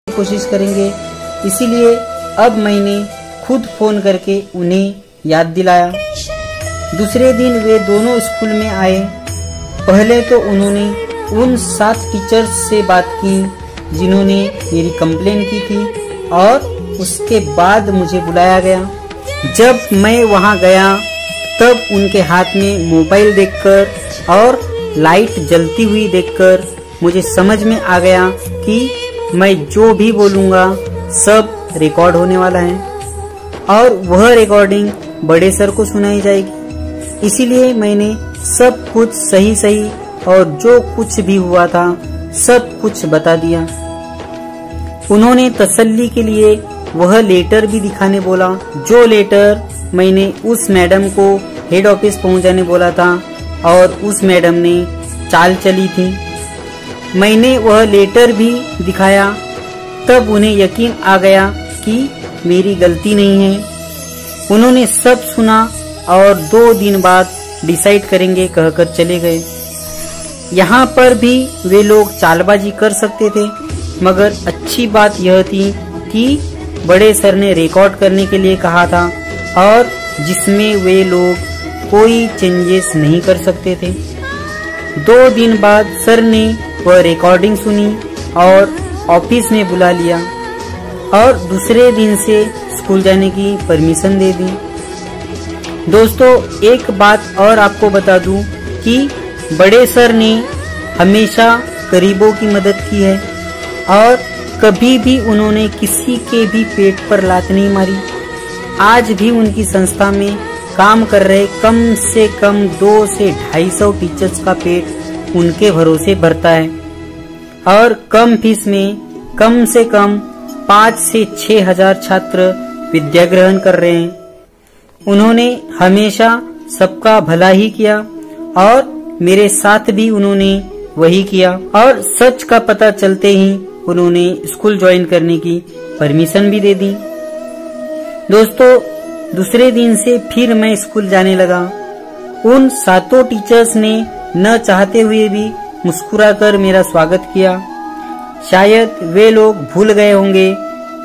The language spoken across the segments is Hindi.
कोशिश करेंगे। इसीलिए अब मैंने खुद फ़ोन करके उन्हें याद दिलाया। दूसरे दिन वे दोनों स्कूल में आए। पहले तो उन्होंने उन 7 टीचर्स से बात की जिन्होंने मेरी कंप्लेन की थी और उसके बाद मुझे बुलाया गया। जब मैं वहां गया तब उनके हाथ में मोबाइल देखकर और लाइट जलती हुई देखकर मुझे समझ में आ गया कि मैं जो भी बोलूँगा सब रिकॉर्ड होने वाला है और वह रिकॉर्डिंग बड़े सर को सुनाई जाएगी। इसीलिए मैंने सब कुछ सही सही और जो कुछ भी हुआ था सब कुछ बता दिया। उन्होंने तसल्ली के लिए वह लेटर भी दिखाने बोला, जो लेटर मैंने उस मैडम को हेड ऑफिस पहुंचाने बोला था और उस मैडम ने चाल चली थी। मैंने वह लेटर भी दिखाया, तब उन्हें यकीन आ गया कि मेरी गलती नहीं है। उन्होंने सब सुना और 2 दिन बाद डिसाइड करेंगे कहकर चले गए। यहाँ पर भी वे लोग चालबाजी कर सकते थे, मगर अच्छी बात यह थी कि बड़े सर ने रिकॉर्ड करने के लिए कहा था और जिसमें वे लोग कोई चेंजेस नहीं कर सकते थे। 2 दिन बाद सर ने वह रिकॉर्डिंग सुनी और ऑफिस में बुला लिया और दूसरे दिन से स्कूल जाने की परमिशन दे दी। दोस्तों, एक बात और आपको बता दूं कि बड़े सर ने हमेशा गरीबों की मदद की है और कभी भी उन्होंने किसी के भी पेट पर लात नहीं मारी। आज भी उनकी संस्था में काम कर रहे कम से कम 200 से 250 टीचर्स का पेट उनके भरोसे भरता है और कम फीस में कम से कम 5 से 6 हजार छात्र विद्या ग्रहण कर रहे हैं। उन्होंने हमेशा सबका भला ही किया और मेरे साथ भी उन्होंने वही किया और सच का पता चलते ही उन्होंने स्कूल ज्वाइन करने की परमिशन भी दे दी। दोस्तों, दूसरे दिन से फिर मैं स्कूल जाने लगा। उन 7 टीचर्स ने न चाहते हुए भी मुस्कुराकर मेरा स्वागत किया। शायद वे लोग भूल गए होंगे,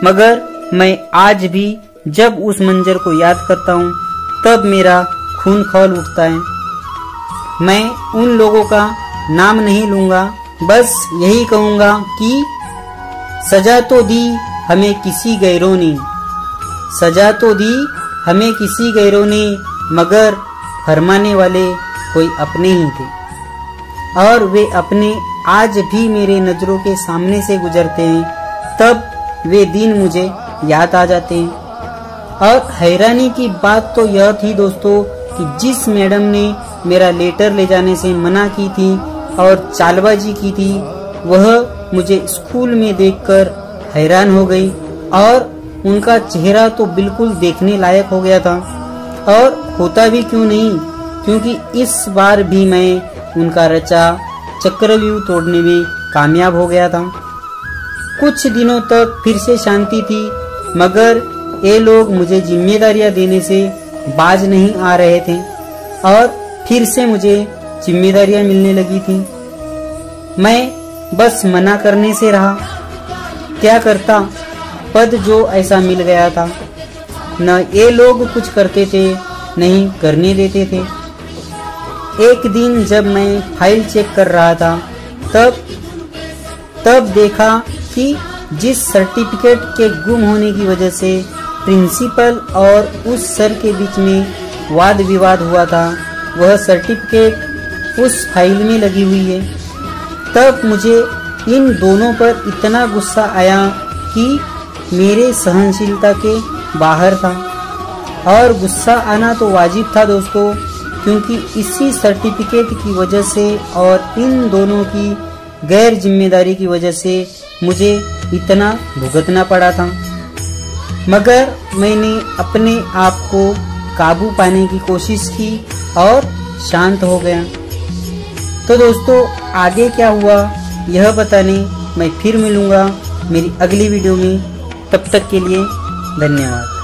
मगर मैं आज भी जब उस मंजर को याद करता हूँ तब मेरा खून खौल उठता है। मैं उन लोगों का नाम नहीं लूंगा, बस यही कहूँगा कि सजा तो दी हमें किसी गैरों ने, सजा तो दी हमें किसी गैरों ने, मगर फरमाने वाले कोई अपने ही थे और वे अपने आज भी मेरे नजरों के सामने से गुजरते हैं। तब वे दिन मुझे याद आ जाते हैं। और हैरानी की बात तो यह थी दोस्तों कि जिस मैडम ने मेरा लेटर ले जाने से मना की थी और चालबाजी की थी, वह मुझे स्कूल में देखकर हैरान हो गई और उनका चेहरा तो बिल्कुल देखने लायक हो गया था। और होता भी क्यों नहीं, क्योंकि इस बार भी मैं उनका रचा चक्रव्यूह तोड़ने में कामयाब हो गया था। कुछ दिनों तक फिर से शांति थी, मगर ये लोग मुझे जिम्मेदारियां देने से बाज नहीं आ रहे थे और फिर से मुझे जिम्मेदारियां मिलने लगी थी। मैं बस मना करने से रहा। क्या करता, पद जो ऐसा मिल गया था। न ये लोग कुछ करते थे, नहीं करने देते थे। एक दिन जब मैं फाइल चेक कर रहा था तब देखा कि जिस सर्टिफिकेट के गुम होने की वजह से प्रिंसिपल और उस सर के बीच में वाद विवाद हुआ था, वह सर्टिफिकेट उस फाइल में लगी हुई है। तब मुझे इन दोनों पर इतना गुस्सा आया कि मेरे सहनशीलता के बाहर था और गुस्सा आना तो वाजिब था दोस्तों, क्योंकि इसी सर्टिफिकेट की वजह से और इन दोनों की गैर जिम्मेदारी की वजह से मुझे इतना भुगतना पड़ा था। मगर मैंने अपने आप को काबू पाने की कोशिश की और शांत हो गया। तो दोस्तों, आगे क्या हुआ यह बताने मैं फिर मिलूंगा मेरी अगली वीडियो में। तब तक के लिए धन्यवाद।